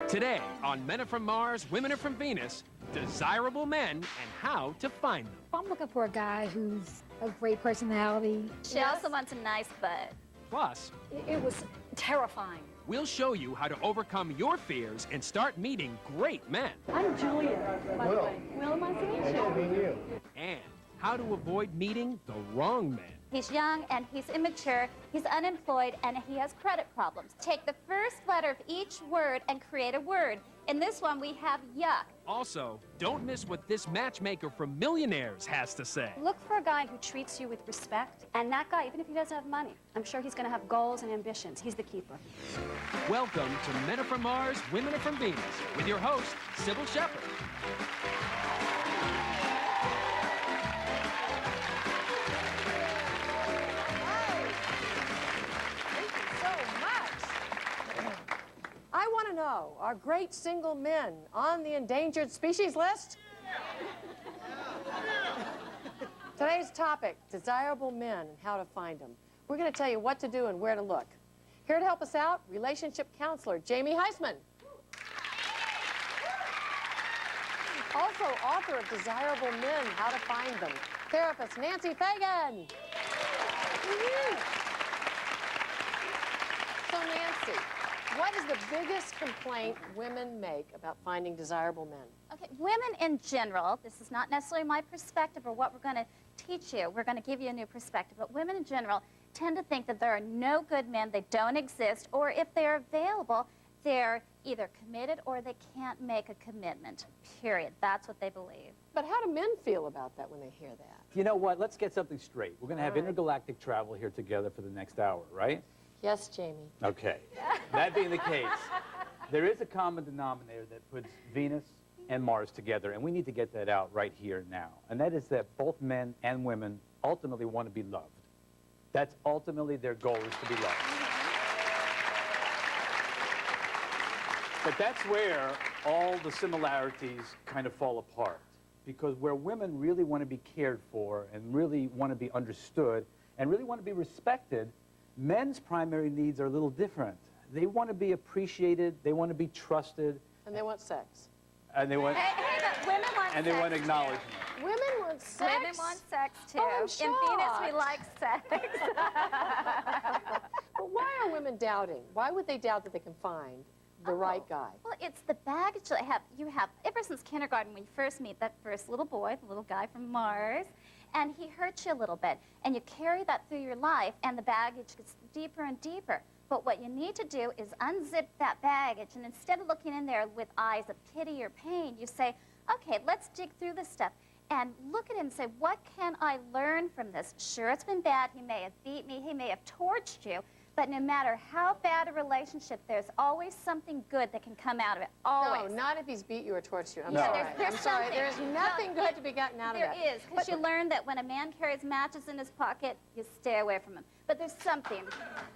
Today on Men Are From Mars, Women Are From Venus, desirable men and how to find them. I'm looking for a guy who's a great personality. She also wants a nice butt. Plus, It was terrifying. we'll show you how to overcome your fears and start meeting great men. I'm Julia, by the way. Will, nice to meet you. And how to avoid meeting the wrong men. He's young and he's immature, he's unemployed, and he has credit problems. Take the first letter of each word and create a word. In this one, we have yuck. Also, don't miss what this matchmaker from Millionaires has to say. Look for a guy who treats you with respect, and that guy, even if he doesn't have money, I'm sure he's going to have goals and ambitions. He's the keeper. Welcome to Men Are From Mars, Women Are From Venus, with your host, Sybil Shepherd. I want to know, are great single men on the endangered species list? Today's topic, desirable men and how to find them. We're going to tell you what to do and where to look. Here to help us out, relationship counselor Jamie Huysman. Also, author of Desirable Men, How to Find Them, therapist Nancy Fagan. So Nancy, what is the biggest complaint women make about finding desirable men? Okay, women in general, this is not necessarily my perspective or what we're going to teach you. We're going to give you a new perspective. But women in general tend to think that there are no good men, they don't exist, or if they're available, they're either committed or they can't make a commitment, period. That's what they believe. But how do men feel about that when they hear that? You know what? Let's get something straight. We're going to have intergalactic travel here together for the next hour, right? Yes, Jamie. Okay. That being the case, there is a common denominator that puts Venus and Mars together, and we need to get that out right here now. And that is that both men and women ultimately want to be loved. That's ultimately their goal, is to be loved. But that's where all the similarities kind of fall apart. Because where women really want to be cared for and really want to be understood and really want to be respected, men's primary needs are a little different. They want to be appreciated, they want to be trusted. And they want sex. And they want, Women want and they sex want too. acknowledgement. Women want sex? Women want sex too. Oh, I'm in Venus, we shocked. like sex. But why are women doubting? Why would they doubt that they can find the right guy? Well, it's the baggage that you have ever since kindergarten when you first meet that first little boy, the little guy from Mars, and he hurts you a little bit, and you carry that through your life, and the baggage gets deeper and deeper. But what you need to do is unzip that baggage, and instead of looking in there with eyes of pity or pain, you say, okay, let's dig through this stuff and look at it and say, what can I learn from this? Sure, it's been bad. He may have beat me. He may have torched you. But no matter how bad a relationship, there's always something good that can come out of it. Always. No, not if he's beat you or torched you. I'm No. sorry. There's I'm sorry. something. There's nothing good to be gotten out of that. There is, because you learn that when a man carries matches in his pocket, you stay away from him. But there's something.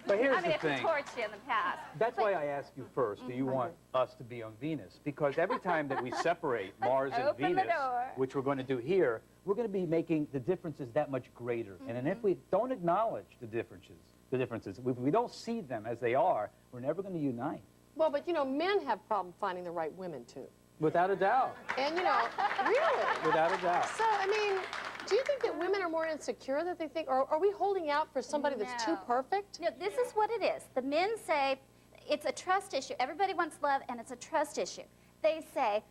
But here's I mean, the if he thing. torched you in the past. That's why I asked you first, do you want us to be on Venus? Because every time that we separate Mars and Open the Venus, door. which we're going to do here, we're going to be making the differences that much greater. And if we don't acknowledge the differences, if we don't see them as they are, we're never going to unite. Well, but you know, men have problem finding the right women too. Without a doubt. And you know, really. Without a doubt. So, I mean, do you think that women are more insecure than they think? Or are we holding out for somebody that's too No. perfect? No, this is what it is. The men say it's a trust issue. Everybody wants love, and it's a trust issue. They say,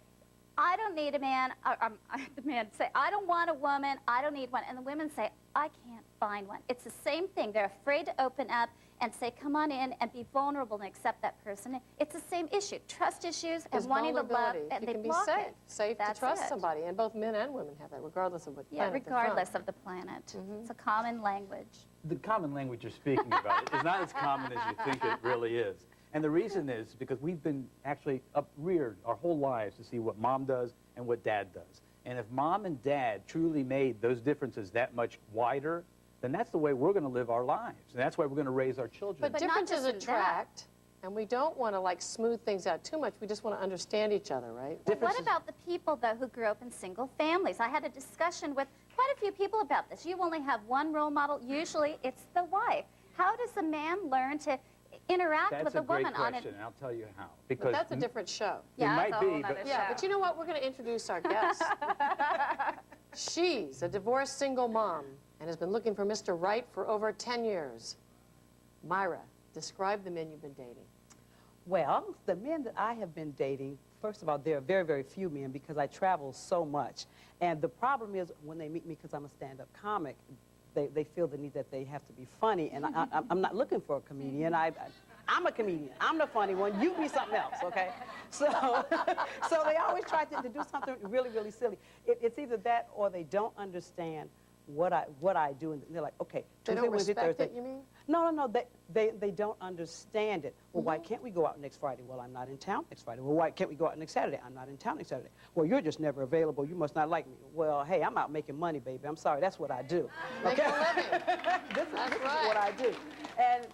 I don't need a man. The men say, I don't want a woman. I don't need one. And the women say, I can't find one. It's the same thing. They're afraid to open up and say, come on in and be vulnerable and accept that person. It's the same issue. Trust issues and Is wanting to love, vulnerability. and You they can be block safe. it. Safe That's to trust it. somebody. And both men and women have that, regardless of what Yeah, planet they're from. regardless of the planet. It's a common language. The common language you're speaking about is not as common as you think it really is. And the reason is because we've been actually upreared our whole lives to see what mom does and what dad does. And if mom and dad truly made those differences that much wider, then that's the way we're going to live our lives. And that's why we're going to raise our children. But But not differences just in attract, and we don't want to, like, smooth things out too much. We just want to understand each other, right? Well, what about the people, though, who grew up in single families? I had a discussion with quite a few people about this. You only have one role model. Usually it's the wife. How does a man learn to interact That's with a a great woman on question, it. and I'll tell you how. But Because that's a different show. Yeah, might that's a whole be, but- nother Yeah, show. but you know what? We're going to introduce our guest. She's a divorced single mom and has been looking for Mr. Right for over 10 years. Myra, describe the men you've been dating. Well, the men that I have been dating, first of all, there are very, very few men because I travel so much. And the problem is when they meet me, because I'm a stand-up comic, they feel the need that they have to be funny. And I'm not looking for a comedian. I'm a comedian. I'm the funny one. You be something else, okay? So, so they always try to do something really, really silly. It's either that or they don't understand what I do, and they're like, okay, They Tuesday, don't Wednesday, respect Thursday. it, you mean? No, they don't understand it. Well, why can't we go out next Friday? Well, I'm not in town next Friday. Well, why can't we go out next Saturday? I'm not in town next Saturday. Well, you're just never available. You must not like me. Well, hey, I'm out making money, baby. I'm sorry, that's what I do. Make a living. This is what I do. And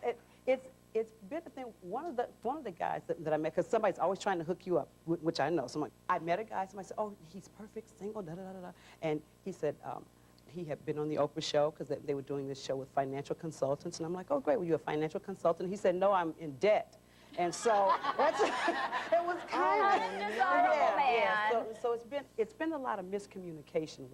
it's been a thing. One of the guys that I met, because somebody's always trying to hook you up, which I know. Someone, I met a guy. Somebody said, "Oh, he's perfect, single, da da da da," and he said. He had been on the Oprah show because they were doing this show with financial consultants. And I'm like, oh, great, were you a financial consultant? He said, no, I'm in debt. And so that's, it was kind of, So it's been a lot of miscommunication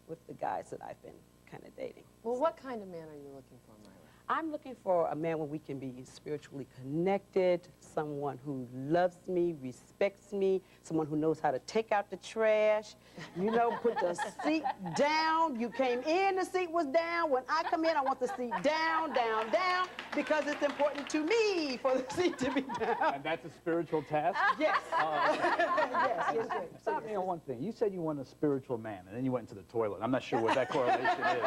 with the guys that I've been kind of dating. Well, what kind of man are you looking for, Myra? I'm looking for a man where we can be spiritually connected, someone who loves me, respects me, someone who knows how to take out the trash, you know, put the seat down. You came in, the seat was down. When I come in, I want the seat down, down, down, because it's important to me for the seat to be down. And that's a spiritual task? Yes. yes. Stop me on one thing. You said you want a spiritual man, and then you went into the toilet. I'm not sure what that correlation is.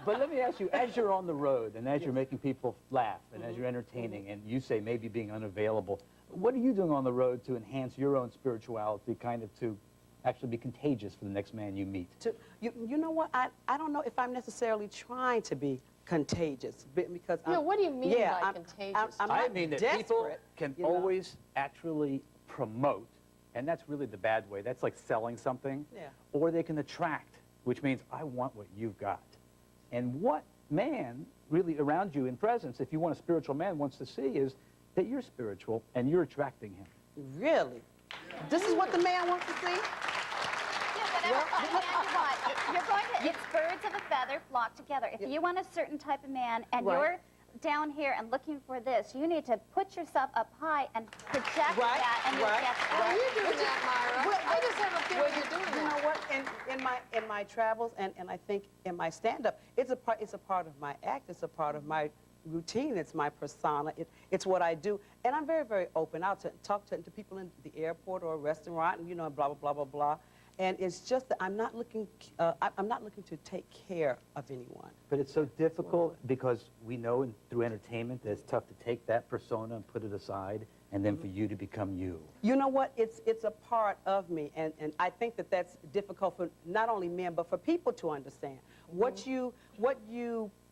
But let me ask you, as you're on the road, and as you're making people laugh, and as you're entertaining, and you say maybe being unavailable, what are you doing on the road to enhance your own spirituality, kind of to actually be contagious for the next man you meet? You know what? I don't know if I'm necessarily trying to be contagious, because Yeah, what do you mean by I'm contagious? I'm I not mean that desperate, people can you know? always actually promote, and that's really the bad way. That's like selling something. Yeah. Or they can attract, which means I want what you've got. And what man really around you in presence, if you want a spiritual man, wants to see is that you're spiritual and you're attracting him. Really? This is what the man wants to see? Yeah, whatever kind of man you want. You're going to, it's birds of a feather flock together. If you want a certain type of man and Right. you're down here and looking for this, you need to put yourself up high and project Right, that, and you'll right, get Are that. you doing that, Myra? I just have a feeling you're doing You that. know what? In my travels and I think in my stand-up, it's a part of my act. It's a part of my routine. It's my persona. It's what I do. And I'm very, very open. I'll talk to people in the airport or a restaurant, and you know, blah blah blah blah blah. And it's just that I'm not looking to take care of anyone. But it's so difficult because we know through entertainment that it's tough to take that persona and put it aside and then for you to become you. You know what? It's a part of me, and I think that's difficult for not only men but for people to understand. What you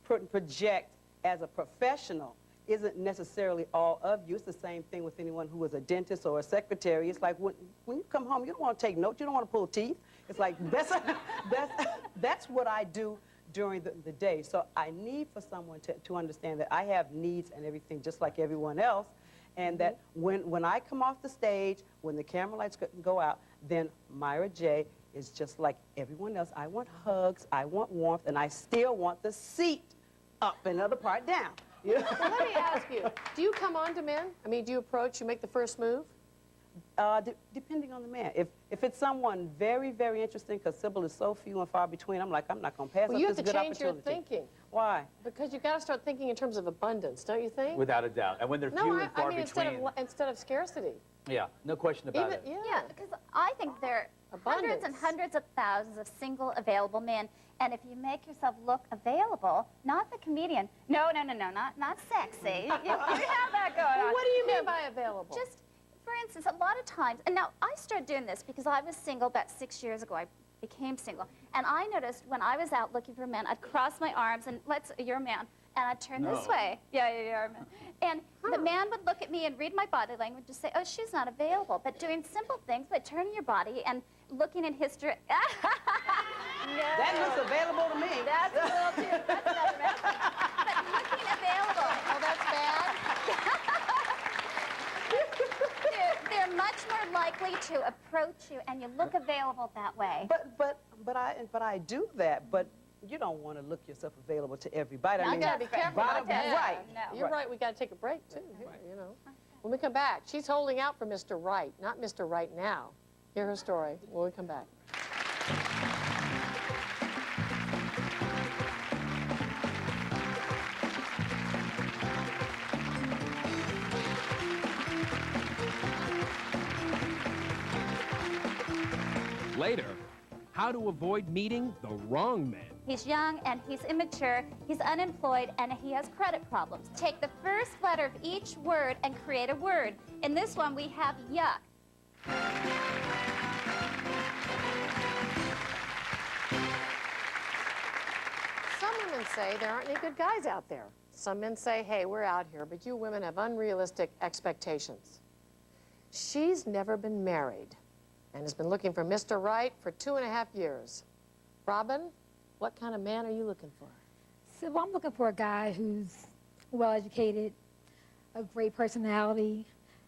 project as a professional isn't necessarily all of you. It's the same thing with anyone who is a dentist or a secretary. It's like when you come home, you don't want to take notes, you don't want to pull teeth. It's like that's what I do during the day. So I need for someone to understand that I have needs and everything just like everyone else, and that when I come off the stage, when the camera lights go out, then Myra J. is just like everyone else. I want hugs, I want warmth, and I still want the seat up and the other part down. Well, let me ask you, do you come on to men? I mean, do you approach, you make the first move? Depending on the man. If it's someone very, very interesting, because Sybil is so few and far between, I'm like, I'm not going to pass Well, up you this have to good change your opportunity. thinking. Why? Because you've got to start thinking in terms of abundance, don't you think? Without a doubt. And when they're No, few and far I mean between. instead of scarcity. Yeah, no question about it. Yeah, because I think there are hundreds and Abundance. hundreds of thousands of single available men. And if you make yourself look available, not the comedian, no, not sexy. You have that going on. Well, what do you mean by available? Just, for instance, a lot of times, and now I started doing this because I was single about 6 years ago. I became single. And I noticed when I was out looking for men, I'd cross my arms and you're a man. And I'd turn this way. Yeah, you're a man. And the man would look at me and read my body language and say, oh, she's not available. But doing simple things like turning your body and looking in history. No. That looks available to me. That's a little too, that's another man. But looking available. Oh, that's bad? more likely to approach you, and you look available that way. But I do that. But you don't want to look yourself available to everybody. No, I mean, You gotta be careful bottom about that. right. No. You're right, we gotta take a break too, here, you know. When we come back, she's holding out for Mr. Right, not Mr. Right now. Hear her story when we come back. Later, how to avoid meeting the wrong men. He's young and he's immature, he's unemployed, and he has credit problems. Take the first letter of each word and create a word. In this one, we have yuck. Some women say there aren't any good guys out there. Some men say, hey, we're out here, but you women have unrealistic expectations. She's never been married and has been looking for Mr. Right for 2.5 years. Robin, what kind of man are you looking for? So I'm looking for a guy who's well-educated, a great personality,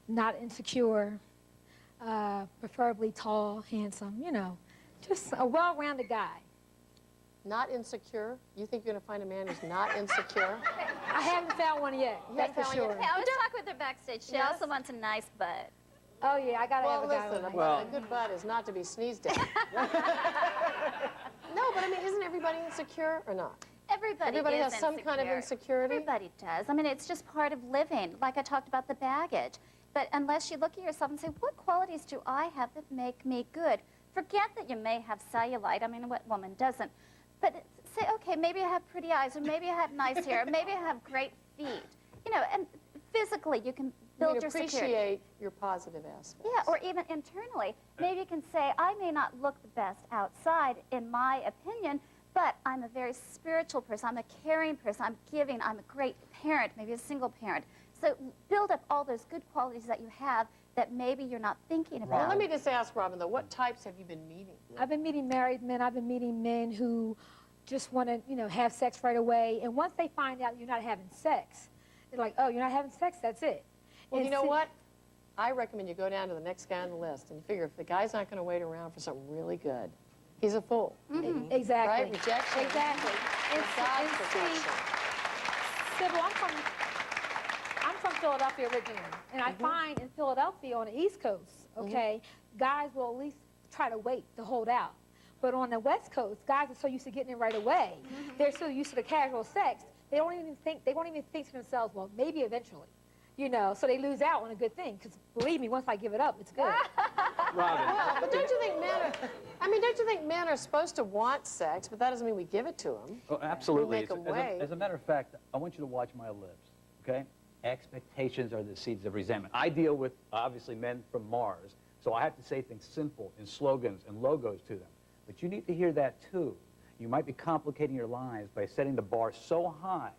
not insecure, preferably tall, handsome, you know, just a well-rounded guy. Not insecure? You think you're going to find a man who's not insecure? I haven't found one yet, that's for found one sure. yet? Yeah, I was talking with her backstage. She also wants a nice butt. Oh, yeah, I gotta Well, have a guy listen, like a good butt is not to be sneezed at. No, but I mean, isn't everybody insecure or not? Everybody has is some kind of insecurity? Everybody does. I mean, it's just part of living. Like I talked about the baggage. But unless you look at yourself and say, what qualities do I have that make me good? Forget that you may have cellulite. I mean, what woman doesn't? But say, okay, maybe I have pretty eyes, or maybe I have nice hair, or maybe I have great feet. You know, and physically you can build your security. Appreciate your positive aspects. Yeah, or even internally. Maybe you can say, I may not look the best outside, in my opinion, but I'm a very spiritual person. I'm a caring person. I'm giving. I'm a great parent, maybe a single parent. So build up all those good qualities that you have that maybe you're not thinking about. Well, let me just ask, Robin, though, what types have you been meeting? I've been meeting married men. I've been meeting men who just want to, you know, have sex right away. And once they find out you're not having sex, they're like, oh, you're not having sex? That's it. Well, And you know see- what? I recommend you go down to the next guy on the list and you figure if the guy's not going to wait around for something really good, he's a fool. Exactly. Right? Rejection. Exactly. And, God's see, protection. Sybil, I'm from Philadelphia originally, and I find in Philadelphia on the East Coast, okay, guys will at least try to wait to hold out. But on the West Coast, guys are so used to getting it right away. They're so used to the casual sex, they won't even think to themselves, well, maybe eventually. You know, so they lose out on a good thing, because believe me, once I give it up, it's good. Robin, Well, but don't you think men are supposed to want sex, but that doesn't mean we give it to them. oh, absolutely. We'll make 'em As wait. as a matter of fact, I want you to watch my lips, okay? Expectations are the seeds of resentment. I deal with, obviously, men from Mars, so I have to say things simple in slogans and logos to them. But you need to hear that, too. You might be complicating your lives by setting the bar so high.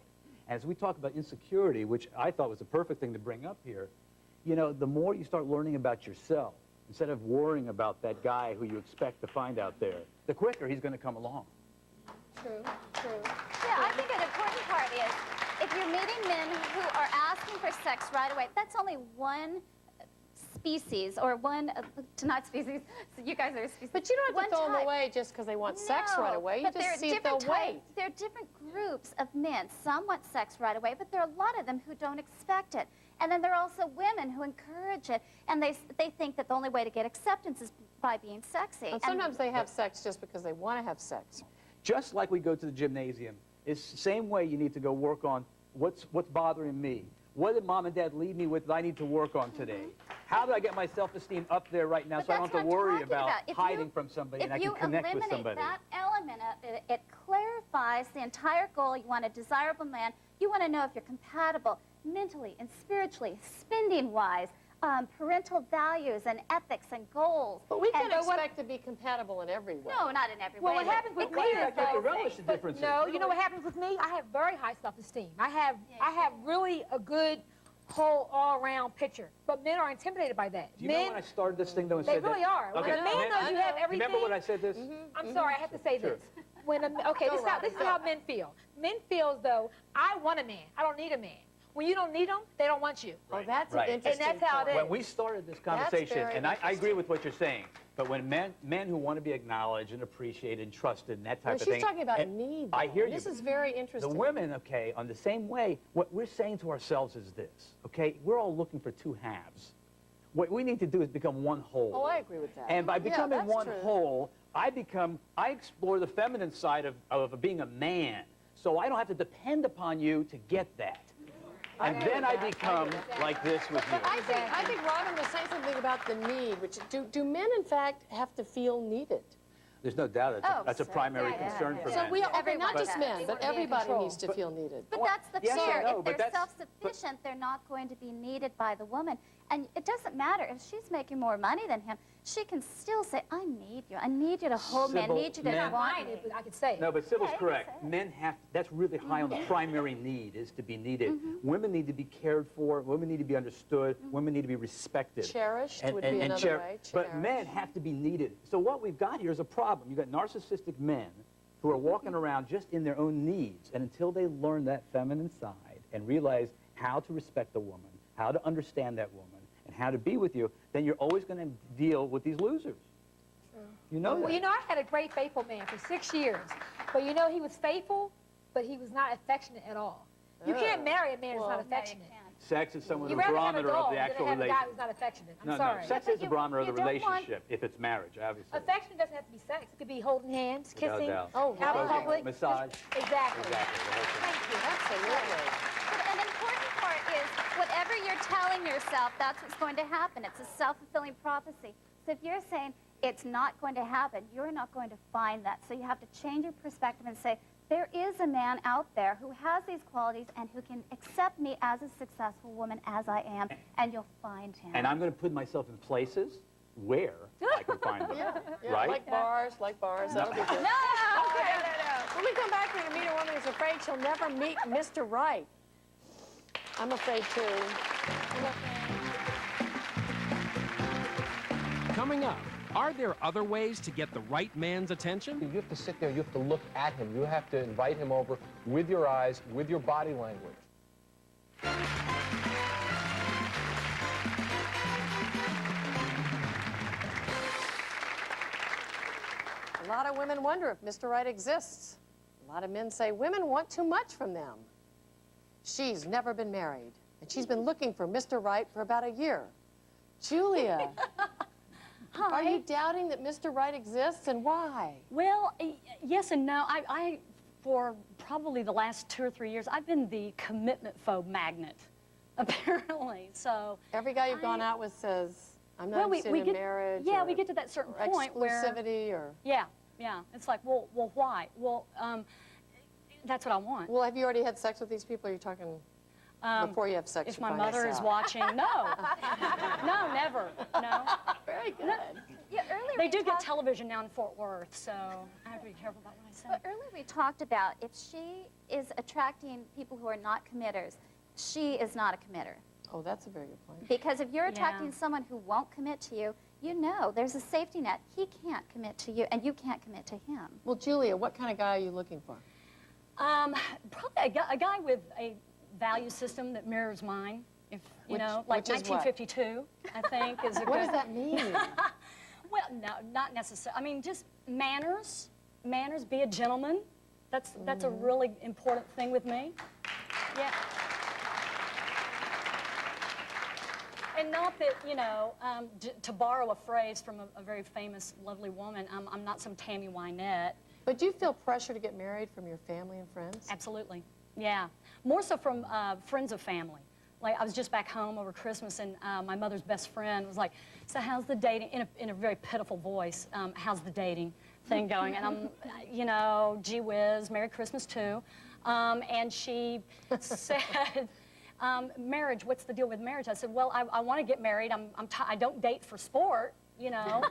As we talk about insecurity, which I thought was the perfect thing to bring up here, you know, the more you start learning about yourself, instead of worrying about that guy who you expect to find out there, the quicker he's going to come along. True, true. Yeah, I think an important part is if you're meeting men who are asking for sex right away, that's only one species, or one, not species, so you guys are a species. But you don't have to One throw them type. away just because they want sex No, right away. You but just there are see if they'll different types- wait. There are different groups of men. Some want sex right away, but there are a lot of them who don't expect it. And then there are also women who encourage it, and they think that the only way to get acceptance is by being sexy. And sometimes they have sex just because they want to have sex. Just like we go to the gymnasium, it's the same way you need to go work on what's bothering me. What did mom and dad leave me with that I need to work on today? How do I get my self-esteem up there right now But so I don't that's have to what I'm worry talking about about. If hiding you- from somebody and I If can you connect with eliminate somebody? that element of it, it clarifies the entire goal. You want a desirable man. You want to know if you're compatible mentally and spiritually, spending-wise, parental values and ethics and goals. But we And can expect to be compatible in every way. No, not in every Well, way. what happens with It me is, clarifies You have to things. relish the but differences. no, you know what happens with me? I have very high self-esteem. I have really a good whole all-around picture. But men are intimidated by that. Do you know when I started this thing though and They said that? really are. When Okay. a man knows you have everything. Remember when I said this? I'm sorry, I have to say Sure. this. When this is how men feel. Men feel as though I want a man. I don't need a man. When you don't need them, they don't want you. Oh, that's Right. an And interesting that's how it point. When we started this conversation, very and I agree with what you're saying, but when men who want to be acknowledged and appreciated and trusted and that type Well, of she's thing. talking about and need. I though, hear and you. This is very The interesting. women, okay, on the same way, what we're saying to ourselves is this, okay? We're all looking for two halves. What we need to do is become one whole. Oh, I agree with that. And by becoming that's one true. whole, I explore the feminine side of being a man. So I don't have to depend upon you to get that. And then I become like this with you. I think Robin was saying something about the need, which do men, in fact, have to feel needed? There's no doubt that's a primary concern for So men. we, okay, Everyone not just does. men, They but wanna be in everybody control. needs to feel needed. But that's the yes, I fear. know, If but they're that's- self-sufficient, they're not going to be needed by the woman. And it doesn't matter if she's making more money than him. She can still say, I need you. I need you to hold me. I Sybil, need you to men- want Mine, me. but I could say it. No, but Sybil's Yeah, you correct. can say it. Men have, that's really high on the primary need, is to be needed. Women need to be cared for. Women need to be understood. Women need to be respected. Cherished would be another way, But cherished. men have to be needed. So what we've got here is a problem. You've got narcissistic men who are walking around just in their own needs. And until they learn that feminine side and realize how to respect the woman, how to understand that woman, and how to be with you, then you're always going to deal with these losers. You know that. Well, you know, I had a great faithful man for 6 years. But you know, he was faithful, but he was not affectionate at all. You can't marry a man who's not affectionate. Sex is somewhat You'd a rather have a barometer of dog the than actual have a guy relationship. who's not affectionate. I'm No, sorry. no, sex but is a you- barometer of the you don't want- relationship if it's marriage, obviously. Affection doesn't have to be sex. It could be holding hands, Without kissing, doubt. Oh, out in right. public. Massage. Exactly. Exactly. the whole thing. Thank you. Absolutely. But an important part is whatever you're telling yourself, that's what's going to happen. It's a self-fulfilling prophecy. So if you're saying it's not going to happen, you're not going to find that. So you have to change your perspective and say, there is a man out there who has these qualities and who can accept me as a successful woman as I am, and you'll find him. And I'm going to put myself in places where I can find them. Yeah, Right? like bars, that'll be good. When we come back, we're going to meet a woman who's afraid she'll never meet Mr. Right. I'm afraid too. Coming up, are there other ways to get the right man's attention? You have to sit there, you have to look at him, you have to invite him over with your eyes, with your body language. A lot of women wonder if Mr. Right exists. A lot of men say women want too much from them. She's never been married, and she's been looking for Mr. Right for about a year. Julia, are you doubting that Mr. Right exists, and why? Well, yes and no. I for probably the last 2 or 3 years, I've been the commitment phobe magnet, apparently. So Every guy you've gone out with says, I'm not well, interested in get marriage. yeah, or we get to that certain point where exclusivity, or yeah. It's like, well, why? Well, that's what I want. well, have you already had sex with these people? Or are you talking before you have sex? If you my find mother this is out? watching, no, no, never, no. Very good. Yeah, earlier They we do get talked- television now in Fort Worth, so I have to be careful about what I say. But earlier we talked about if she is attracting people who are not committers, she is not a committer. Oh, that's a very good point. Because if you're attracting Yeah. someone who won't commit to you, you know there's a safety net. He can't commit to you, and you can't commit to him. Well, Julia, what kind of guy are you looking for? Probably a guy with a value system that mirrors mine. If you Which- know, like which is what? 1952, I think is a What good. does that mean? Well, no, not necessarily. I mean, just manners. Manners. Be a gentleman. That's a really important thing with me. Yeah. And not that, you know, to borrow a phrase from a very famous, lovely woman, I'm not some Tammy Wynette. But do you feel pressure to get married from your family and friends? Absolutely. Yeah. More so from friends of family. Like, I was just back home over Christmas, and my mother's best friend was like, so how's the dating, in a very pitiful voice, how's the dating thing going? And I'm, you know, gee whiz, Merry Christmas too. And she said, marriage, what's the deal with marriage? I said, well, I want to get married. I don't date for sport, you know.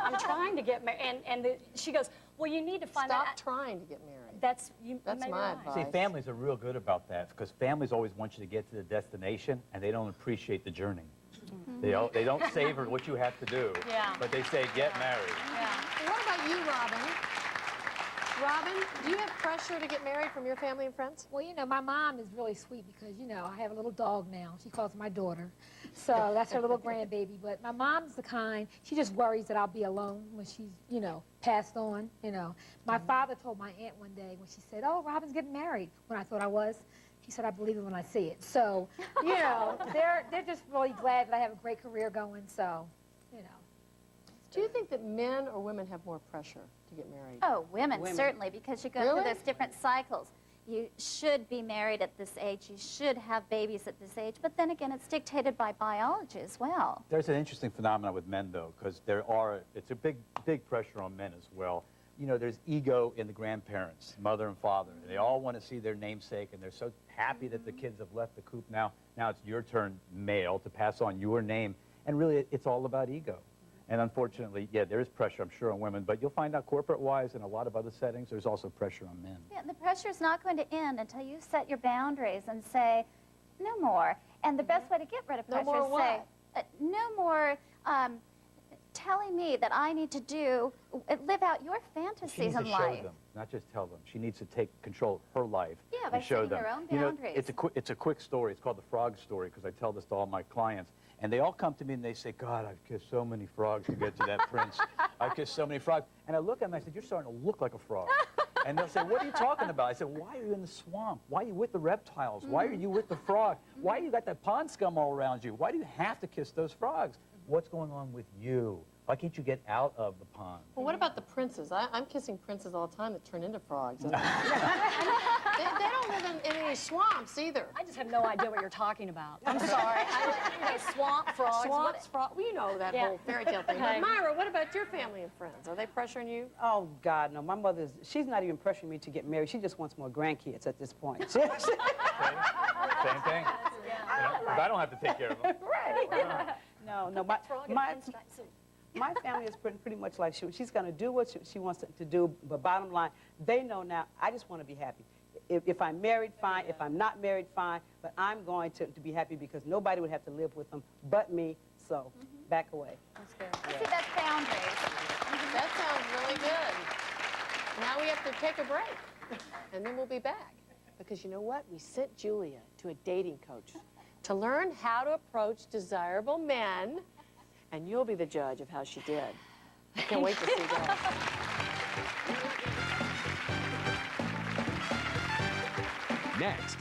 I'm trying to get married. And she goes, well, you need to find Stop out. trying to get married. That's That's maybe my right. advice. See, families are real good about that because families always want you to get to the destination and they don't appreciate the journey. They don't savor what you have to do, Yeah. but they say get married. Yeah. What about you, Robin? Robin, do you have pressure to get married from your family and friends? Well, you know, my mom is really sweet because, you know, I have a little dog now. She calls her my daughter. So that's her little grandbaby. But my mom's the kind, she just worries that I'll be alone when she's, you know, passed on, you know. My father told my aunt one day when she said, oh, Robin's getting married, when I thought I was. He said, I believe it when I see it. So, you know, they're just really glad that I have a great career going, so, you know. Do you think that men or women have more pressure to get married? Oh, women, certainly, because you go Really? through those different cycles. You should be married at this age. You should have babies at this age. But then again, it's dictated by biology as well. There's an interesting phenomenon with men, though, because it's a big pressure on men as well. You know, there's ego in the grandparents, mother and father. They all want to see their namesake, and they're so happy that the kids have left the coop now. Now it's your turn, male, to pass on your name. And really, it's all about ego. And unfortunately, yeah, there is pressure, I'm sure, on women. But you'll find out corporate-wise in a lot of other settings, there's also pressure on men. Yeah, and the pressure's not going to end until you set your boundaries and say, no more. And the best way to get rid of pressure more is say, no more telling me that I need to live out your She fantasies needs in to life. show them, not just tell them. She needs to take control of her life Yeah, by and show setting them. her own You know, boundaries. it's a quick story. It's called the frog story because I tell this to all my clients. And they all come to me and they say, God, I've kissed so many frogs to get to that prince. I've kissed so many frogs. And I look at them and I said, you're starting to look like a frog. And they'll say, what are you talking about? I said, why are you in the swamp? Why are you with the reptiles? Why are you with the frog? Why you got that pond scum all around you? Why do you have to kiss those frogs? What's going on with you? Why can't you get out of the pond? Well, what about the princes? I'm kissing princes all the time that turn into frogs. they don't live in any swamps either. I just have no idea what you're talking about. I'm sorry. Swamp frogs. Swamps, frogs. Well, you know that Yeah. whole fairy tale thing. Okay. But Myra, what about your family and friends? Are they pressuring you? Oh, God, no. My she's not even pressuring me to get married. She just wants more grandkids at this point. Same thing. Because I don't have to take care of them. Right. No. My family is pretty much like she's going to do what she wants to do, but bottom line, they know now, I just want to be happy. If I'm married, fine. If I'm not married, fine. But I'm going to be happy because nobody would have to live with them but me, so back away. That's good. See, that's boundaries. That sounds really good. Now we have to take a break, and then we'll be back. Because you know what? We sent Julia to a dating coach to learn how to approach desirable men, and you'll be the judge of how she did. I can't wait to see that. Next,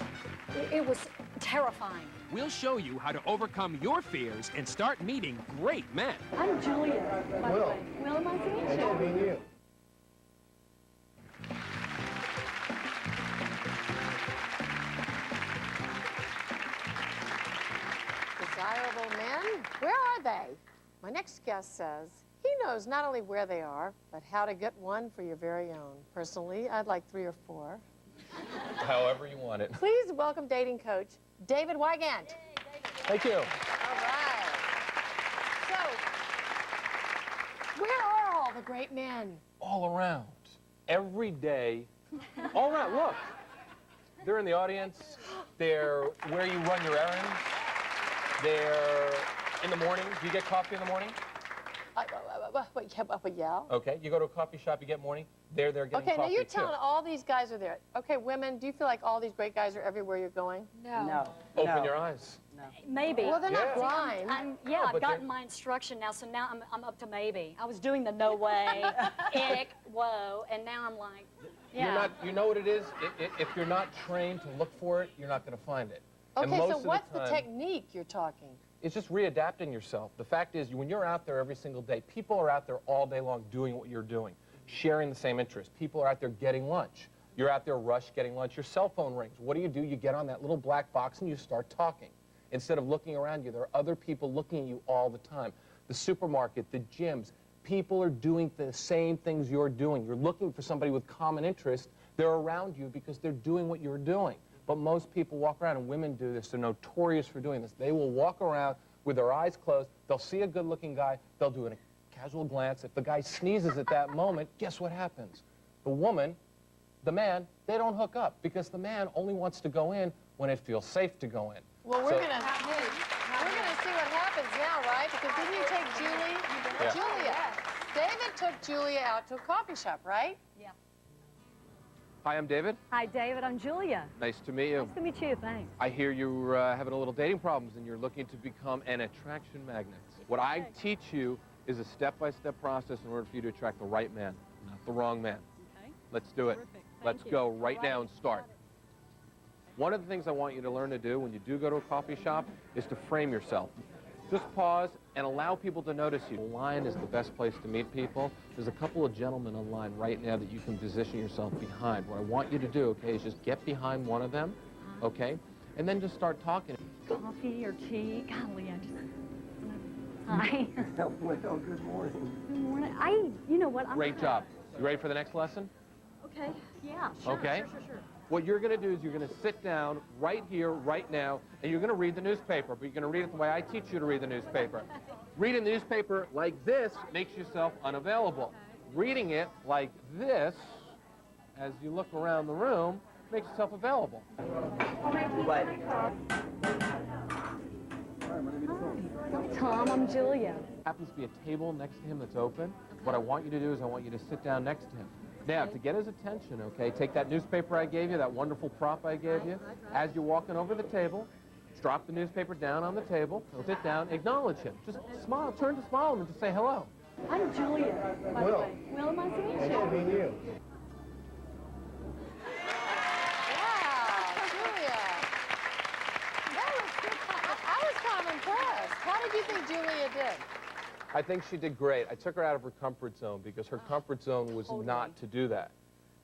It was terrifying. we'll show you how to overcome your fears and start meeting great men. I'm Julia. Will. Will, nice to meet Nice to meet you. Desirable men? Where are they? My next guest says he knows not only where they are, but how to get one for your very own. Personally, I'd like 3 or 4. However you want it. Please welcome dating coach David Wygant. Thank you. All right. So, where are all the great men? All around. Every day. All around, look. They're in the audience. They're where you run your errands. They're in the morning. Do you get coffee in the morning? Yeah. Okay. You go to a coffee shop, you get morning. They're there getting Okay, coffee now you're too. telling all these guys are there. Okay, women, do you feel like all these great guys are everywhere you're going? No. Open your eyes. Maybe. Well, they're not Yeah. blind. Yeah, I've but gotten they're- my instruction now, so now I'm up to maybe. I was doing the no way, ick, whoa, and now I'm like, yeah. You're not. You know what it is? If you're not trained to look for it, you're not going to find it. And Okay, most so of what's the the time, technique you're talking? It's just readapting yourself. The fact is, when you're out there every single day, people are out there all day long doing what you're doing, sharing the same interests. People are out there getting lunch. You're out there rush getting lunch. Your cell phone rings. What do? You get on that little black box and you start talking. Instead of looking around you, there are other people looking at you all the time. The supermarket, the gyms, people are doing the same things you're doing. You're looking for somebody with common interests. They're around you because they're doing what you're doing. But most people walk around, and women do this. They're notorious for doing this. They will walk around with their eyes closed. They'll see a good-looking guy. They'll do a casual glance. If the guy sneezes at that moment, guess what happens? The woman, the man, they don't hook up because the man only wants to go in when it feels safe to go in. Well, we're So- gonna see what happens now, right? Because didn't you take Julie? Yeah. Julia. David took Julia out to a coffee shop, right? Yeah. Hi, I'm David. Hi, David. I'm Julia. Nice to meet you. Nice to meet you. Thanks. I hear you're having a little dating problems and you're looking to become an attraction magnet. What I teach you is a step-by-step process in order for you to attract the right man, not the wrong man. Okay. Let's do it. Terrific. Let's Thank go you. right now and start. One of the things I want you to learn to do when you do go to a coffee shop is to frame yourself. Just pause and allow people to notice you. Online is the best place to meet people. There's a couple of gentlemen online right now that you can position yourself behind. What I want you to do, okay, is just get behind one of them, okay, and then just start talking. Coffee or tea? Golly, I just... Hi. Well, good morning. Good morning. You know what? Great job. You ready for the next lesson? Okay. Yeah, sure. Okay. Sure. What you're going to do is you're going to sit down right here, right now, and you're going to read the newspaper, but you're going to read it the way I teach you to read the newspaper. Reading the newspaper like this makes yourself unavailable. Reading it like this, as you look around the room, makes yourself available. Tom, I'm Julia. Happens to be a table next to him that's open. What I want you to do is I want you to sit down next to him. Now, to get his attention, okay, take that newspaper I gave you, that wonderful prop I gave you. As you're walking over the table, drop the newspaper down on the table, sit down, acknowledge him. Just smile, turn to smile at him and just say hello. I'm Julia, by the way. Will, nice to meet you. Nice to meet you. Wow, Julia. That was good. I was kind of impressed. How did you think Julia did? I think she did great. I took her out of her comfort zone because her comfort zone was not to do that.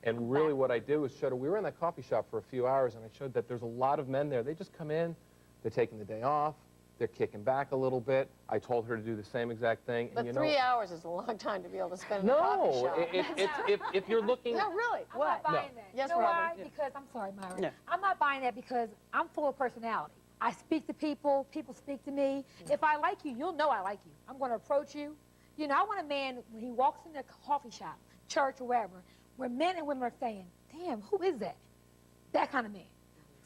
And really what I did was showed her, we were in that coffee shop for a few hours and I showed that there's a lot of men there. They just come in, they're taking the day off, they're kicking back a little bit. I told her to do the same exact thing. But and 3 hours is a long time to be able to spend in a coffee shop. if you're looking... No, really. I'm What? not buying that. Yes, you know why? Robin. Because, I'm sorry, Myra. No. I'm not buying that because I'm full of personality. I speak to people, people speak to me. If I like you, you'll know I like you. I'm going to approach you. You know, I want a man, when he walks in the coffee shop, church or wherever, where men and women are saying, damn, who is that? That kind of man.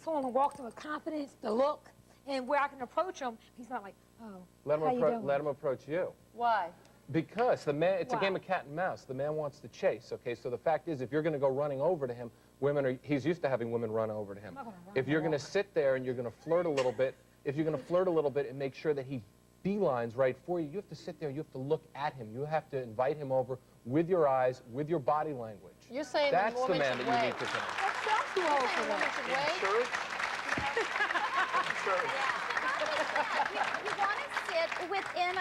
Someone who walks in with confidence, the look, and where I can approach him, he's not like, oh, how you doing? Let him approach you. Why? Because the man, it's a Why? game of cat and mouse. The man wants to chase, okay? So the fact is, if you're going to go running over to him, he's used to having women run over to him. I'm not gonna run If you're over. going to sit there and you're going to flirt a little bit, and make sure that he beelines right for you, you have to sit there, you have to look at him. You have to invite him over with your eyes, with your body language. You're saying That's the the woman man should that you wait. need to connect. That sounds too old for Women that. should wait. You want to sit within,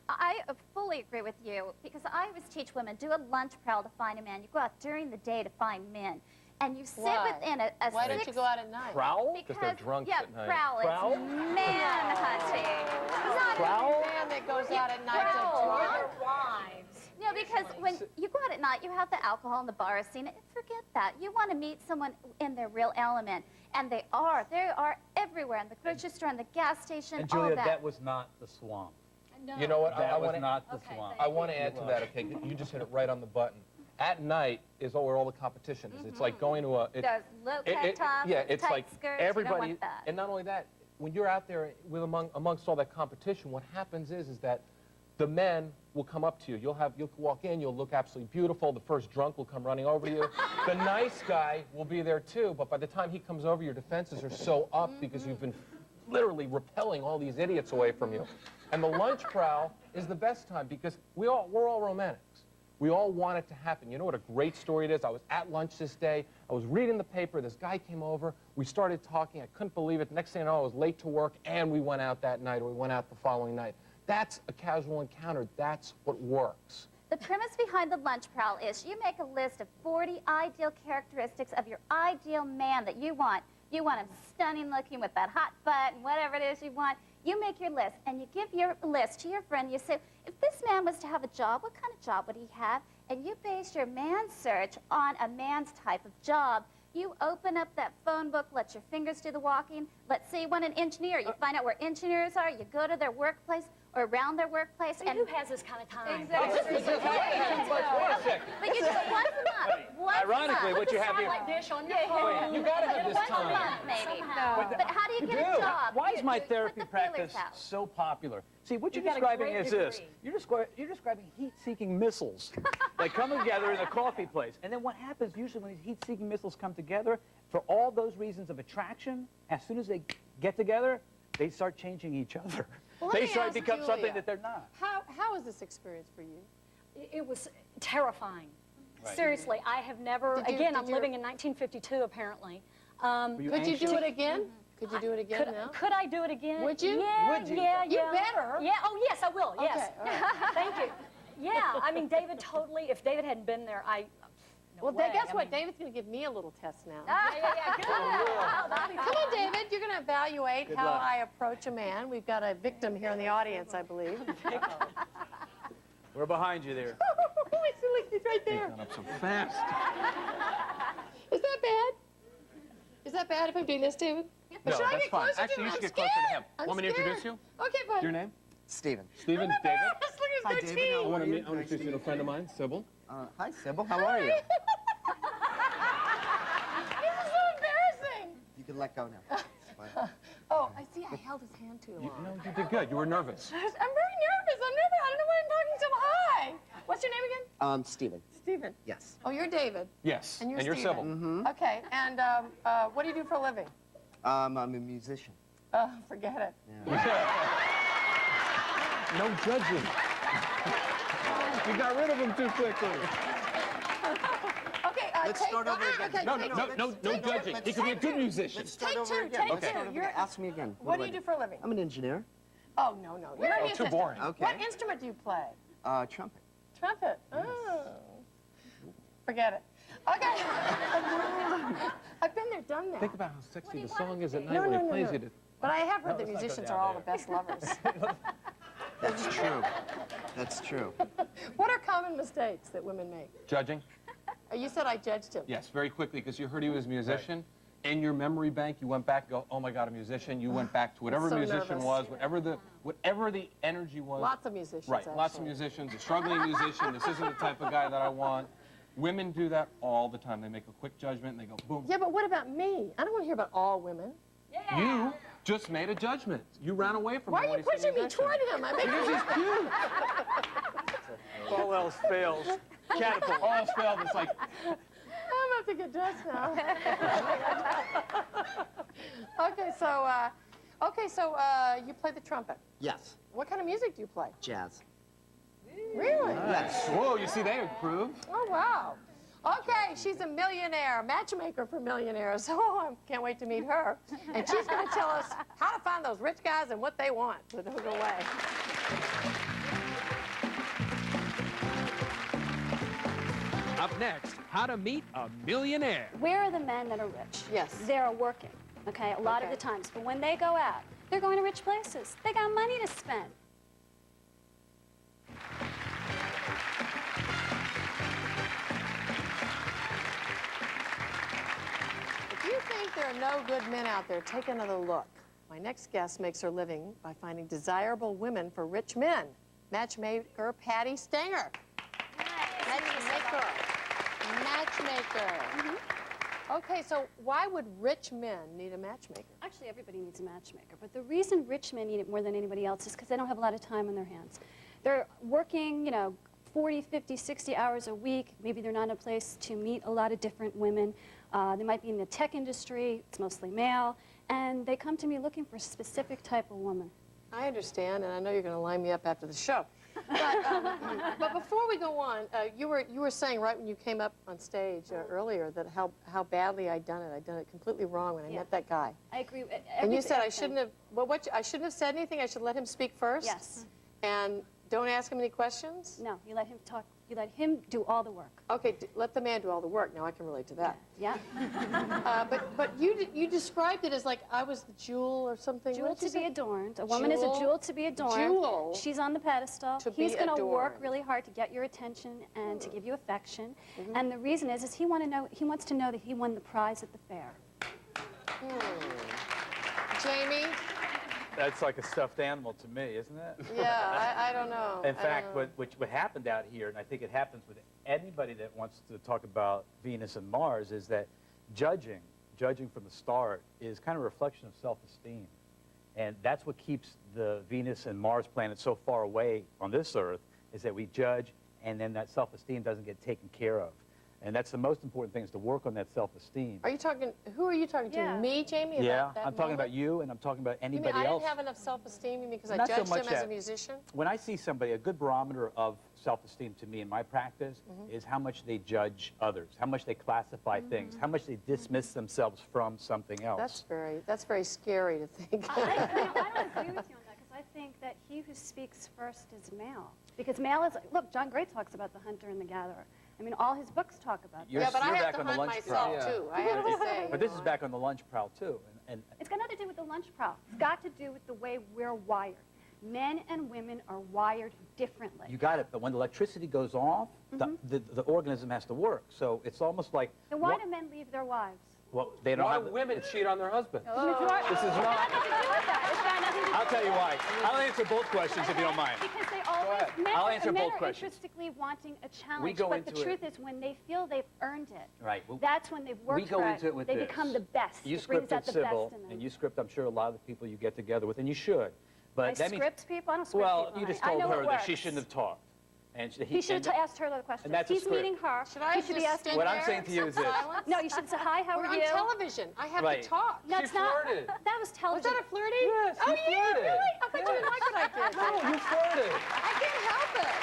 I fully agree with you, because I always teach women, do a lunch prowl to find a man. You go out during the day to find men. And you sit Why? within a Why don't six... you go out at night? Prowl? Because they're drunk yeah, at night. prowl. Prowl? It's man hunting. It's not Prowl? Man that goes out at night to prowl. drink. No, because when you go out at night, you have the alcohol and the bar scene. Forget that. You want to meet someone in their real element. And they are. They are everywhere, in the grocery store, in the gas station, And all Julia, that. that was not the swamp. You know what? I That was want to not the Okay, swamp. I want to add to that, okay? You just hit it right on the button. At night is where all the competition is. It's like going to a... Those low cut tops, yeah, it's tight like skirts. everybody... You don't want that. And not only that, when you're out there amongst all that competition, what happens is that the men will come up to you. You'll walk in, you'll look absolutely beautiful. The first drunk will come running over to you. The nice guy will be there too, but by the time he comes over, your defenses are so up because you've been literally repelling all these idiots away from you. And the lunch prowl is the best time because we're all romantics. We all want it to happen. You know what a great story it is? I was at lunch this day. I was reading the paper. This guy came over. We started talking. I couldn't believe it. Next thing I know, I was late to work, and we went out that night, or we went out the following night. That's a casual encounter. That's what works. The premise behind the lunch prowl is you make a list of 40 ideal characteristics of your ideal man that you want. You want him stunning looking with that hot butt and whatever it is you want. You make your list, and you give your list to your friend. You say, if this man was to have a job, what kind of job would he have? And you base your man search on a man's type of job. You open up that phone book, let your fingers do the walking. Let's say you want an engineer. You find out where engineers are. You go to their workplace. or around their workplace. And who has this kind of time? Exactly. Wait a second. But you do it once a month. Once Ironically, a month. what you have here. Like dish on your phone. You gotta have this Once a time. month, maybe. No. But how do you get a job? Why is my Put therapy the feelers practice out. so popular? See, what you're got a describing great is this. degree. You're describing heat-seeking missiles. They come together in a coffee place. And then what happens usually when these heat-seeking missiles come together, for all those reasons of attraction, as soon as they get together, they start changing each other. Well, let They me start to ask become something Julia. that they're not. How was this experience for you? It was terrifying. Right. Seriously, I have never, Did you- again, did I'm your- living in 1952 apparently. Were you Could you anxious? do it again? Could you do it again now? Could I do it again? Would you? Yeah, Would you? yeah, You yeah. better. Yeah, oh yes, I will, yes. Okay, all right. Thank you. Yeah, I mean, David totally, if David hadn't been there, no Well, way. guess I what? mean- David's going to give me a little test now. Yeah, good. Wow, that'd be Come on, David. You're going to evaluate Good how luck. I approach a man. We've got a victim here in the audience, I believe. We're behind you there. He's right there. Gone up so fast. Is that bad? Is that bad if I'm doing this, David? No, Should I that's get fine. closer to Actually, him? you should I'm get closer to him. scared. I'm Want me to scared. introduce you? Okay, fine. Your name? Steven. Stephen, David. Look Hi, at his David. goatee. How are you? I want to introduce you to a friend of mine, Sybil. Hi, Sybil. How are you? This is so embarrassing. You can let go now. It's fine. Oh, I see. I held his hand too long. No, you did good. You were nervous. I'm very nervous. I don't know why I'm talking so high. What's your name again? Steven. Stephen. Yes. Oh, you're David. Yes. And you're Sybil. Stephen. Okay, and what do you do for a living? I'm a musician. Oh, forget it. No judging. You got rid of him too quickly. Okay, Let's start over again. Okay, No, take no, two. no, no judging. He could be a good musician. Let's start Take over two, again. take Let's two. start over You're- again. Ask me again. What do you do for a living? I'm an engineer. Oh, no. You're a Oh, too musician. boring. Okay. What instrument do you play? Trumpet. Trumpet. Oh. Forget it. Okay. I've been there, done that. Think about how sexy the song is at night No, when no, he no, plays no. it. But I have heard that let's not go musicians down are all there. the best lovers. That's true. That's true. What are common mistakes that women make? Judging? You said I judged him. Yes, very quickly, because you heard he was a musician. In your memory bank, you went back and go, oh my God, a musician. You went back to whatever so musician nervous. was, whatever the energy was. Lots of musicians, Right, lots of actually. musicians, a struggling musician. This isn't the type of guy that I want. Women do that all the time. They make a quick judgment and they go, boom. Yeah, but what about me? I don't want to hear about all women. You just made a judgment. You ran away from Why him are when you he said pushing me musician. toward him? I make Because he's cute. If all else fails, catapult. All else failed. It's like, I'm about to get dressed now. Okay, so you play the trumpet. Yes. What kind of music do you play? Jazz. Really? Yes. whoa, you see, they approve. Oh, wow. Okay, she's a millionaire, matchmaker for millionaires. So I can't wait to meet her. And she's going to tell us how to find those rich guys and what they want. So don't go away. Up next, how to meet a millionaire. Where are the men that are rich? Yes. They're working, okay, a lot of Okay. the times. But when they go out, they're going to rich places. They got money to spend. If you think there are no good men out there, take another look. My next guest makes her living by finding desirable women for rich men. Matchmaker Patty Stanger. Matchmaker. Matchmaker. Okay, so why would rich men need a matchmaker? Actually, everybody needs a matchmaker. But the reason rich men need it more than anybody else is because they don't have a lot of time on their hands. They're working, 40, 50, 60 hours a week. Maybe they're not in a place to meet a lot of different women. They might be in the tech industry. It's mostly male. And they come to me looking for a specific type of woman. I understand, and I know you're going to line me up after the show. But before we go on, you were saying right when you came up on stage earlier that how badly I'd done it. I'd done it completely wrong when I met that guy. I agree with And you said I everything. shouldn't have. Well, I shouldn't have said anything. I should let him speak first. Yes. And don't ask him any questions. No, you let him talk. You let him do all the work. Okay, let the man do all the work. Now I can relate to that. Yeah. But you described it as like I was the jewel or something. Jewel What did to you be say? adorned. A woman is a jewel to be adorned. Jewel She's on the pedestal. to He's be going to work adorned. really hard to get your attention and to give you affection. And the reason is he wants to know that he won the prize at the fair. Jamie, That's like a stuffed animal to me, isn't it? Yeah, I don't know. In fact, what happened out here, and I think it happens with anybody that wants to talk about Venus and Mars, is that judging from the start is kind of a reflection of self-esteem. And that's what keeps the Venus and Mars planets so far away on this Earth, is that we judge, and then that self-esteem doesn't get taken care of. And that's the most important thing, is to work on that self-esteem. Are you talking, who are you talking to? Yeah. Me, Jamie? Yeah, About that I'm talking about moment? you, and I'm talking about You anybody mean I else. didn't have enough self-esteem? You mean because I Not so judged much him as a that. musician? When I see somebody, a good barometer of self-esteem to me in my practice is how much they judge others, how much they classify things, how much they dismiss themselves from something else. That's very scary to think. I don't agree with you on that, because I think that he who speaks first is male. Because male is, look, John Gray talks about the hunter and the gatherer. I mean, all his books talk about that. You're, Yeah, but I you're have back to on the hunt lunch prowl. myself, too. I have to say. But this is back on the lunch prowl, too. And It's got nothing to do with the lunch prowl. It's got to do with the way we're wired. Men and women are wired differently. you got it, but when the electricity goes off, the organism has to work. So it's almost like... Then why do men leave their wives? Well, they don't Why have... do women cheat on their husbands? This is not... It's got nothing to do with that. It's got nothing to do I'll tell you why. I'll answer both questions if you don't mind. Because they always, men, I'll answer men both are questions. intrinsically wanting a challenge. We go but into the it- truth is, when they feel they've earned it, Right. Well, that's when they've worked we go for into it with they this. become the best. You It brings scripted out the Sybil, best in them. and you script, I'm sure, a lot of the people you get together with, and you should. But I that means... script people? I don't script Well, people. you just I told know her it that she works. shouldn't have talked. And He should have asked her the question. And that's a He's script. meeting her. Should I He have should be just asking. stood What I'm there saying and to you said is this. silence? No, you should say, hi, how We're are on you? television. I have Right. to talk. No, She it's not. flirted. That was Was television. that a flirty? Yes, Oh, you yeah, flirted. really? I thought you didn't like what I did. No, you flirted. I can't help it.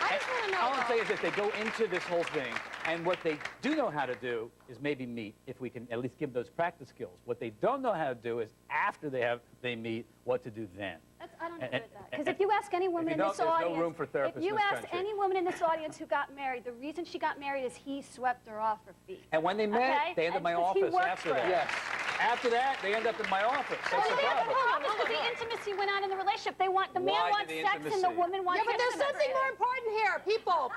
I just want to know. All I'm saying is that they go into this whole thing, and what they do know how to do is maybe meet, if we can at least give those practice skills. What they don't know how to do is, after they meet, what to do then. I don't agree And- with that. Because if you ask any woman you in don't, this there's no audience, room for therapists if you in this ask country. any woman in this audience who got married, the reason she got married is he swept her off her feet. And when they met, Okay? they end up in my And 'cause he office worked after for that. it. Yes. After that, they end up in my office. That's the problem. Because the intimacy went on in the relationship. The man Why wants did the sex and the intimacy? woman wants Yeah, but there's intimacy. something more important here. People.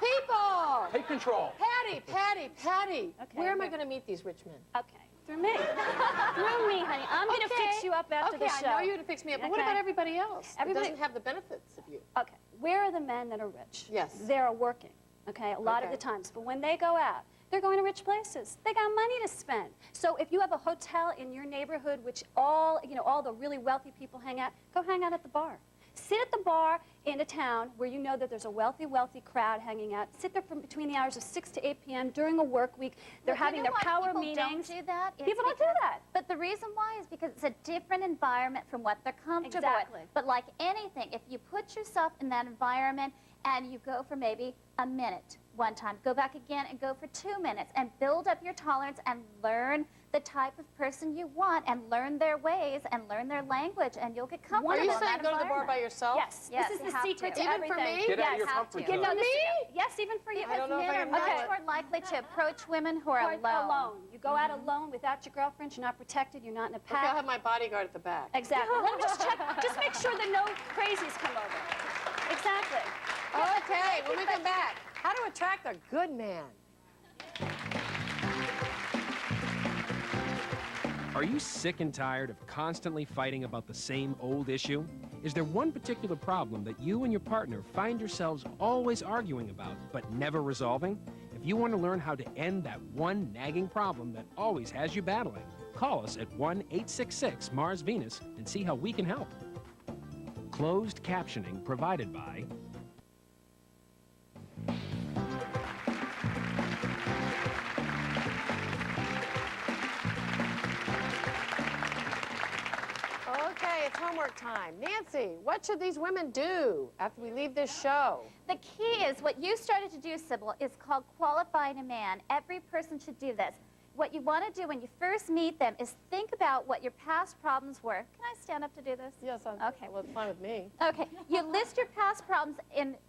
Take control. Patty. Okay, Where am I here. going to meet these rich men? Okay, through me. Through me, honey. I'm going to fix you up after the show. Okay, I know you're going to fix me up, but what Okay. about everybody else? Everybody- That doesn't have the benefits of you. Okay, where are the men that are rich? Yes. They're working, okay, a lot of Okay. the times. But when they go out, they're going to rich places. They got money to spend. So if you have a hotel in your neighborhood, which all the really wealthy people hang out, go hang out at the bar. Sit at the bar in a town where you know that there's a wealthy crowd hanging out. Sit there from between the hours of 6 to 8 p.m. during a work week. They're having their power people meetings. Don't do that? It's People don't do because- that. But the reason why is because it's a different environment from what they're comfortable Exactly. with. But like anything, if you put yourself in that environment and you go for maybe a minute one time, go back again and go for 2 minutes and build up your tolerance and learn the type of person you want and learn their ways and learn their language, and you'll get comfortable Are you in saying that go to the bar by environment. yourself? Yes, Yes, this is you the have secret to. to Even for everything. me? Get out of Yes. your have comfort to. zone. No, For this- me? Yes, even for you. I don't know if Men I are can much do it. more likely to approach women who are Or alone. You go out alone without your girlfriend. You're not protected. You're not in a Okay, I'll pack. have my bodyguard at the back. Exactly. Let me just check. Just make sure that no crazies come over. Exactly. Okay, when we come back, how to attract a good man. Are you sick and tired of constantly fighting about the same old issue? Is there one particular problem that you and your partner find yourselves always arguing about but never resolving? If you want to learn how to end that one nagging problem that always has you battling, call us at 1-866-MARS-VENUS and see how we can help. Closed captioning provided by Okay, it's homework time. Nancy, what should these women do after we leave this show? The key is what you started to do, Sybil, is called qualifying a man. Every person should do this. What you want to do when you first meet them is think about what your past problems were. Can I stand up to do this? Yes, Okay. well, it's fine with me. Okay, you list your past problems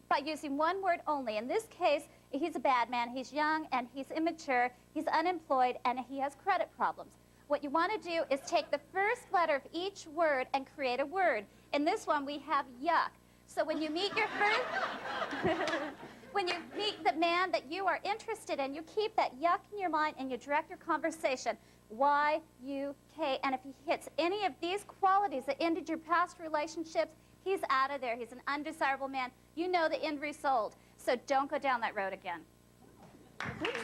by using one word only. In this case, he's a bad man, he's young, and he's immature, he's unemployed, and he has credit problems. What you want to do is take the first letter of each word and create a word. In this one, we have yuck. So when you meet your first... When you meet the man that you are interested in, you keep that yuck in your mind and you direct your conversation. Y-U-K. And if he hits any of these qualities that ended your past relationships, he's out of there. He's an undesirable man. You know the end result. So don't go down that road again. Okay, David.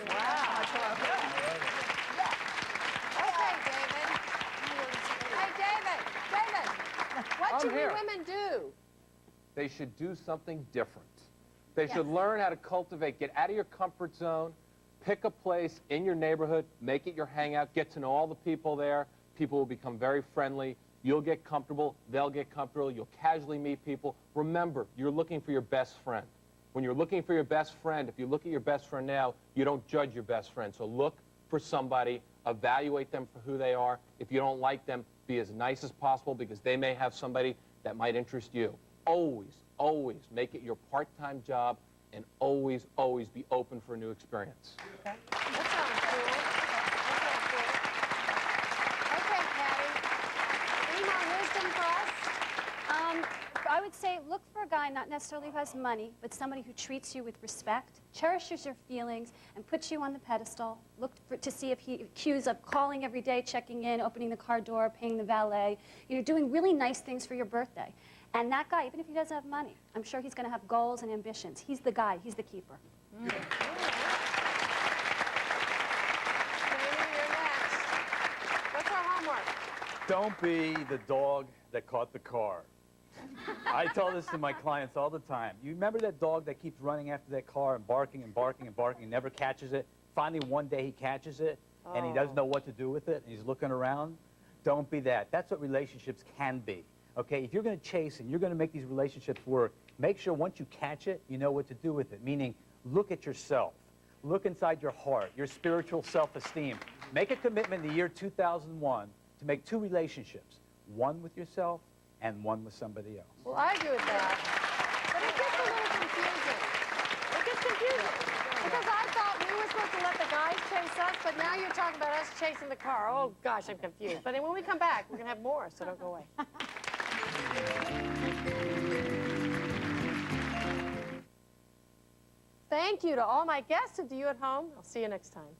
Hey, David, what I'm should we here. women do? They should do something different. They should learn how to cultivate, get out of your comfort zone, pick a place in your neighborhood, make it your hangout, get to know all the people there. People will become very friendly. You'll get comfortable. They'll get comfortable. You'll casually meet people. Remember, you're looking for your best friend. When you're looking for your best friend, if you look at your best friend now, you don't judge your best friend. So look for somebody, evaluate them for who they are. If you don't like them, be as nice as possible because they may have somebody that might interest you. Always, always make it your part-time job and always, always be open for a new experience. Okay. That sounds cool. Okay, Patty. Any more wisdom for us? I would say look for a guy not necessarily who has money, but somebody who treats you with respect, cherishes your feelings, and puts you on the pedestal. Look to see if he accused of calling every day, checking in, opening the car door, paying the valet, doing really nice things for your birthday. And that guy, even if he doesn't have money, I'm sure he's going to have goals and ambitions. He's the guy. He's the keeper. Jamie, you're next. What's our homework? Don't be the dog that caught the car. I tell this to my clients all the time. You remember that dog that keeps running after that car and barking and barking and barking and never catches it? Finally, one day he catches it, and he doesn't know what to do with it, and he's looking around. Don't be that. That's what relationships can be. Okay, if you're going to chase and you're going to make these relationships work, make sure once you catch it, you know what to do with it. Meaning, look at yourself. Look inside your heart, your spiritual self-esteem. Make a commitment in the year 2001 to make 2 relationships, one with yourself and one with somebody else. Well, I agree with that. But it gets a little confusing. It gets confusing. Because I thought we were supposed to let the guys chase us, but now you're talking about us chasing the car. Oh, gosh, I'm confused. But then when we come back, we're going to have more, so don't go away. Thank you to all my guests and to you at home. I'll see you next time.